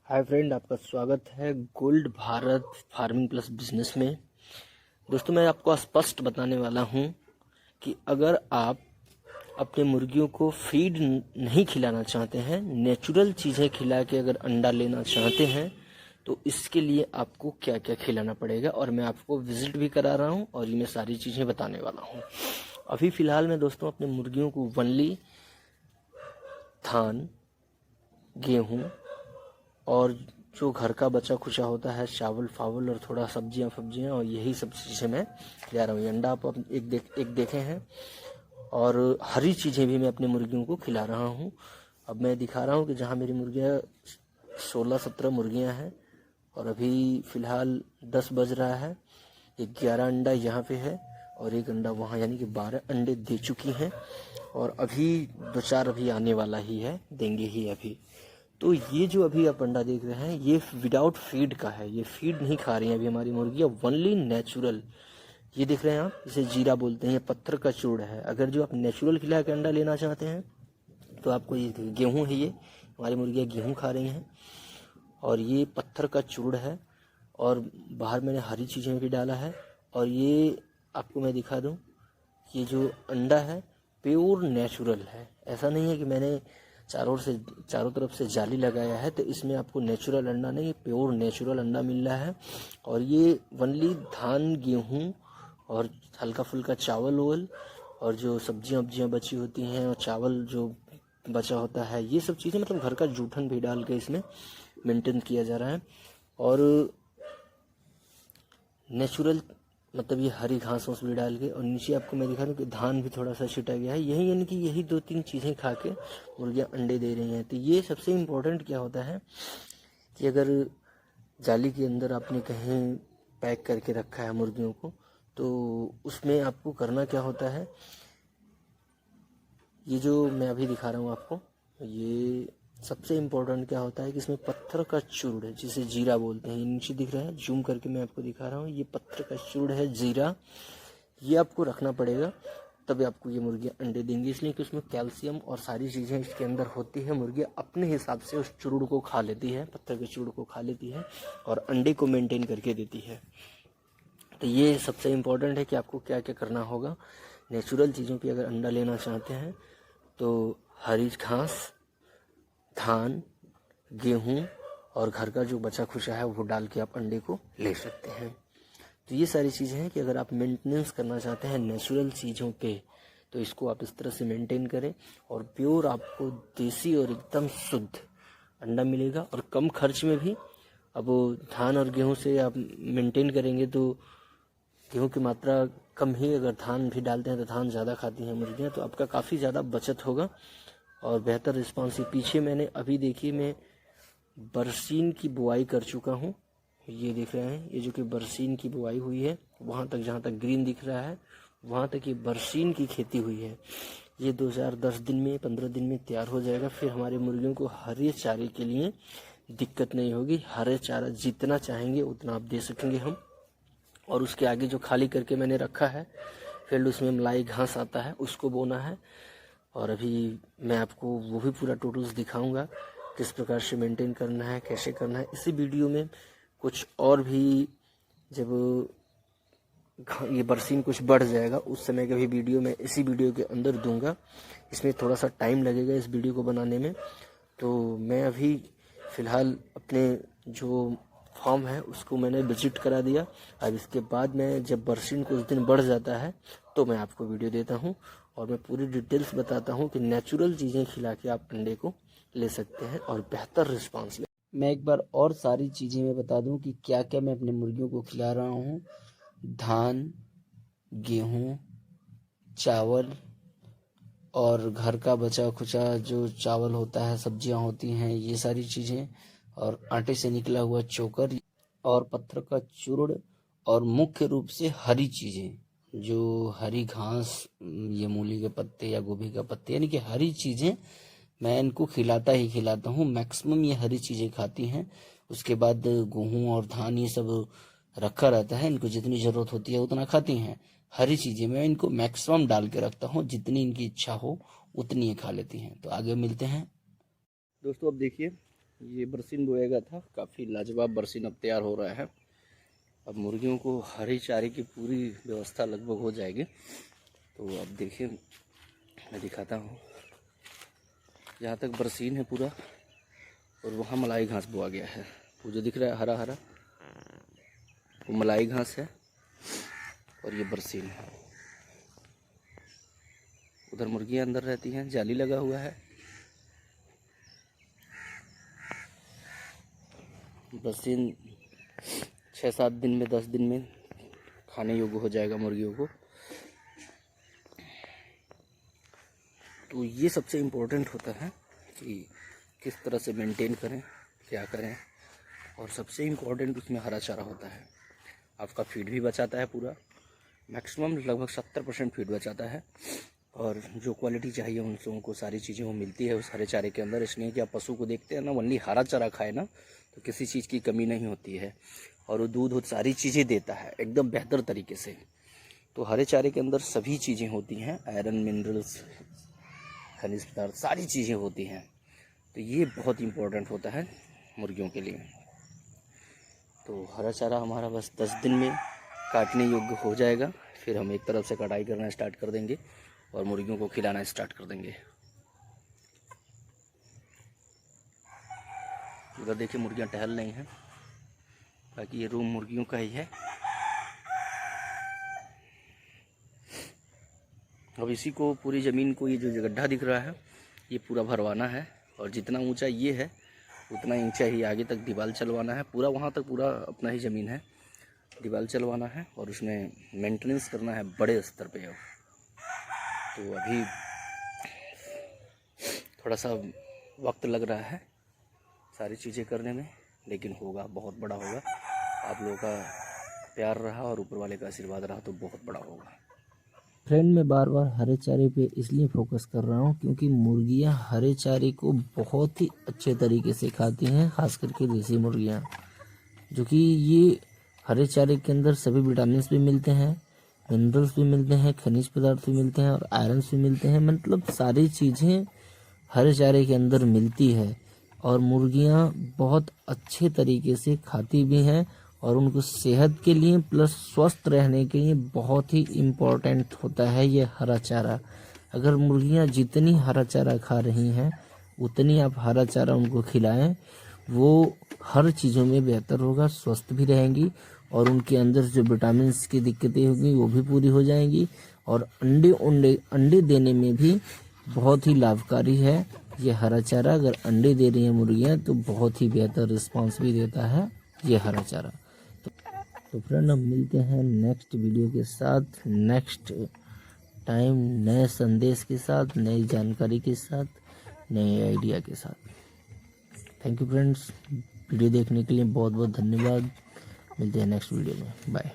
Hi friend, आपका स्वागत है gold Bharat farming plus business में। दोस्तों, मैं आपको स्पष्ट बताने वाला हूं कि अगर आप अपने मुर्गियों को फीड नहीं खिलाना चाहते हैं, नेचुरल चीज़ें खिला के अगर अंडा लेना चाहते हैं तो इसके लिए आपको क्या क्या खिलाना पड़ेगा, और मैं आपको विजिट भी करा रहा हूं और ये मैं सारी चीज़ें बताने वाला हूं। अभी फ़िलहाल मैं दोस्तों अपने मुर्गियों को वनली धान, गेहूँ और जो घर का बचा खुचा होता है, चावल फावल और थोड़ा सब्जियां फब्जियां, और यही सब चीज़ें मैं खिला रहा हूँ। अंडा आप एक देखे हैं, और हरी चीज़ें भी मैं अपनी मुर्गियों को खिला रहा हूँ। अब मैं दिखा रहा हूँ कि जहाँ मेरी मुर्गियाँ 16-17 मुर्गियाँ हैं और अभी फ़िलहाल 10 बज रहा है। 11 अंडा यहाँ पे है और एक अंडा वहाँ, यानी कि 12 अंडे दे चुकी हैं, और अभी 2-4 अभी आने वाला ही है, देंगे ही अभी। तो ये जो अभी आप अंडा देख रहे हैं, ये विदाउट फीड का है। ये फीड नहीं खा रही हैं अभी हमारी मुर्गियाँ, वनली नेचुरल। ये देख रहे हैं आप, इसे जीरा बोलते हैं, ये पत्थर का चूर्ण है। अगर जो आप नेचुरल खिला के अंडा लेना चाहते हैं तो आपको ये गेहूँ है, ये हमारी मुर्गियाँ गेहूँ खा रही हैं, और ये पत्थर का चूर्ण है, और बाहर मैंने हरी चीज़ें भी डाला है। और ये आपको मैं दिखा दूँ, ये जो अंडा है प्योर नेचुरल है। ऐसा नहीं है कि मैंने चारों तरफ से जाली लगाया है तो इसमें आपको नेचुरल अंडा नहीं, प्योर नेचुरल अंडा मिल रहा है। और ये वनली धान, गेहूँ और हल्का फुल्का चावल ओवल, और जो सब्जियां वब्जियाँ बची होती हैं और चावल जो बचा होता है, ये सब चीज़ें मतलब घर का जूठन भी डाल के इसमें मेंटेन किया जा रहा है। और नेचुरल मतलब ये हरी घास भी डाल के, और नीचे आपको मैं दिखा दूँ कि धान भी थोड़ा सा छिटा गया है। यही यानी कि यही 2-3 चीज़ें खा के मुर्गियाँ अंडे दे रही हैं। तो ये सबसे इम्पोर्टेंट क्या होता है कि अगर जाली के अंदर आपने कहीं पैक करके रखा है मुर्गियों को, तो उसमें आपको करना क्या होता है, ये जो मैं अभी दिखा रहा हूँ आपको, ये सबसे इम्पोर्टेंट क्या होता है कि इसमें पत्थर का चूर्ण है, जिसे जीरा बोलते हैं। ये नीचे दिख रहा है, जूम करके मैं आपको दिखा रहा हूँ, ये पत्थर का चूर्ण है, जीरा। ये आपको रखना पड़ेगा, तभी आपको ये मुर्गियाँ अंडे देंगी, इसलिए कि उसमें कैल्शियम और सारी चीज़ें इसके अंदर होती है। मुर्गियाँ अपने हिसाब से उस चूर्ण को खा लेती है, पत्थर के चूर्ण को खा लेती है और अंडे को मेंटेन करके देती है। तो ये सबसे इम्पोर्टेंट है कि आपको क्या क्या करना होगा। नेचुरल चीज़ों पे अगर अंडा लेना चाहते हैं तो हरी घास, धान, गेहूँ और घर का जो बचा खुचा है वो डाल के आप अंडे को ले सकते हैं। तो ये सारी चीज़ें हैं कि अगर आप मेंटेनेंस करना चाहते हैं नेचुरल चीज़ों पे, तो इसको आप इस तरह से मेंटेन करें, और प्योर आपको देसी और एकदम शुद्ध अंडा मिलेगा, और कम खर्च में भी। अब धान और गेहूँ से आप मेंटेन करेंगे तो गेहूँ की मात्रा कम ही, अगर धान भी डालते हैं तो धान ज़्यादा खाती हैं मुर्गियाँ, तो आपका काफ़ी ज़्यादा बचत होगा और बेहतर रिस्पॉन्स। पीछे मैंने अभी देखिए, मैं बरसीन की बुआई कर चुका हूँ। ये देख रहे हैं, ये जो कि बरसीन की बुआई हुई है, वहाँ तक जहाँ तक ग्रीन दिख रहा है वहाँ तक ये बरसीन की खेती हुई है। ये 2010 दिन में, 15 दिन में तैयार हो जाएगा। फिर हमारे मुर्गियों को हरे चारे के लिए दिक्कत नहीं होगी। हरे चारा जितना चाहेंगे उतना आप दे सकेंगे हम। और उसके आगे जो खाली करके मैंने रखा है फील्ड, उसमें मलाई घास आता है, उसको बोना है। और अभी मैं आपको वो भी पूरा टोटल्स दिखाऊंगा, किस प्रकार से मेंटेन करना है, कैसे करना है। इसी वीडियो में कुछ और भी, जब ये बरसीन कुछ बढ़ जाएगा उस समय का भी वीडियो मैं इसी वीडियो के अंदर दूंगा। इसमें थोड़ा सा टाइम लगेगा इस वीडियो को बनाने में। तो मैं अभी फ़िलहाल अपने जो फॉर्म है उसको मैंने विजिट करा दिया। अब इसके बाद मैं जब बरसीन कुछ दिन बढ़ जाता है तो मैं आपको वीडियो देता हूँ और मैं पूरी डिटेल्स बताता हूँ कि नेचुरल चीज़ें खिला के आप अंडे को ले सकते हैं और बेहतर रिस्पांस ले। मैं एक बार और सारी चीज़ें मैं बता दूं कि क्या क्या मैं अपने मुर्गियों को खिला रहा हूँ। धान, गेहूँ, चावल और घर का बचा खुचा जो चावल होता है, सब्जियां होती हैं, ये सारी चीज़ें, और आटे से निकला हुआ चोकर और पत्थर का चूर्ण, और मुख्य रूप से हरी चीज़ें, जो हरी घास, ये मूली के पत्ते या गोभी का पत्ते, यानी कि हरी चीज़ें मैं इनको खिलाता ही खिलाता हूँ। मैक्सिमम ये हरी चीज़ें खाती हैं। उसके बाद गेहूँ और धान ये सब रखा रहता है, इनको जितनी ज़रूरत होती है उतना खाती हैं। हरी चीज़ें मैं इनको मैक्सिमम डाल के रखता हूँ, जितनी इनकी इच्छा हो उतनी ये खा लेती हैं। तो आगे मिलते हैं दोस्तों। अब देखिए, ये बरसीन बोएगा था, काफ़ी लाजवाब बरसीन अब तैयार हो रहा है। अब मुर्गियों को हरी चारे की पूरी व्यवस्था लगभग हो जाएगी। तो अब देखिए मैं दिखाता हूँ, यहाँ तक बरसीन है पूरा और वहाँ मलाई घास बोआ गया है। वो जो दिख रहा है हरा हरा वो मलाई घास है और ये बरसीन है। उधर मुर्गियाँ अंदर रहती हैं, जाली लगा हुआ है। बरसीन 6-7 दिन में 10 दिन में खाने योग्य हो जाएगा मुर्गियों को। तो ये सबसे इम्पोर्टेंट होता है कि किस तरह से मेंटेन करें, क्या करें। और सबसे इम्पोर्टेंट उसमें हरा चारा होता है। आपका फीड भी बचाता है पूरा, मैक्सिमम लगभग 70% फीड बचाता है। और जो क्वालिटी चाहिए उन लोगों को सारी चीज़ें वो मिलती है उस हरे चारे के अंदर। इसलिए कि आप पशु को देखते हैं ना, ओनली हरा चारा खाए ना तो किसी चीज़ की कमी नहीं होती है। और वो दूध सारी चीज़ें देता है एकदम बेहतर तरीके से। तो हरे चारे के अंदर सभी चीज़ें होती हैं, आयरन, मिनरल्स, खनिज पदार्थ, सारी चीज़ें होती हैं। तो ये बहुत इम्पोर्टेंट होता है मुर्गियों के लिए। तो हरा चारा हमारा बस 10 दिन में काटने योग्य हो जाएगा। फिर हम एक तरफ से कटाई करना स्टार्ट कर देंगे और मुर्गियों को खिलाना स्टार्ट कर देंगे। उधर देखिए मुर्गियाँ टहल रही हैं। बाकी ये रूम मुर्गियों का ही है। अब इसी को पूरी ज़मीन को, ये जो गड्ढा दिख रहा है ये पूरा भरवाना है। और जितना ऊंचा ये है उतना ऊंचा ही आगे तक दीवार चलवाना है। पूरा वहाँ तक पूरा अपना ही ज़मीन है, दीवार चलवाना है और उसमें मेंटेनेंस करना है बड़े स्तर पे। तो अभी थोड़ा सा वक्त लग रहा है सारी चीज़ें करने में, लेकिन होगा, बहुत बड़ा होगा। आप लोगों का प्यार रहा और ऊपर वाले का आशीर्वाद रहा तो बहुत बड़ा होगा। फ्रेंड, मैं बार बार हरे चारे पे इसलिए फोकस कर रहा हूँ क्योंकि मुर्गियाँ हरे चारे को बहुत ही अच्छे तरीके से खाती हैं, खास करके देसी मुर्गियाँ, जो कि ये हरे चारे के अंदर सभी विटामिन भी मिलते हैं, मिनरल्स भी मिलते हैं, खनिज पदार्थ भी मिलते हैं और आयरन भी मिलते हैं। मतलब सारी चीज़ें हरे चारे के अंदर मिलती है और मुर्गियाँ बहुत अच्छे तरीके से खाती भी हैं। और उनको सेहत के लिए प्लस स्वस्थ रहने के लिए बहुत ही इम्पोर्टेंट होता है ये हरा चारा। अगर मुर्गियाँ जितनी हरा चारा खा रही हैं उतनी आप हरा चारा उनको खिलाएं, वो हर चीज़ों में बेहतर होगा, स्वस्थ भी रहेंगी और उनके अंदर जो विटामिन की दिक्कतें होंगी वो भी पूरी हो जाएंगी। और अंडे देने में भी बहुत ही लाभकारी है ये हरा चारा। अगर अंडे दे रही हैं मुर्गियाँ तो बहुत ही बेहतर रिस्पांस भी देता है ये हरा चारा। तो फ्रेंड, हम मिलते हैं नेक्स्ट वीडियो के साथ, नेक्स्ट टाइम, नए संदेश के साथ, नई जानकारी के साथ, नए आइडिया के साथ। थैंक यू फ्रेंड्स, वीडियो देखने के लिए बहुत बहुत धन्यवाद। मिलते हैं नेक्स्ट वीडियो में, बाय।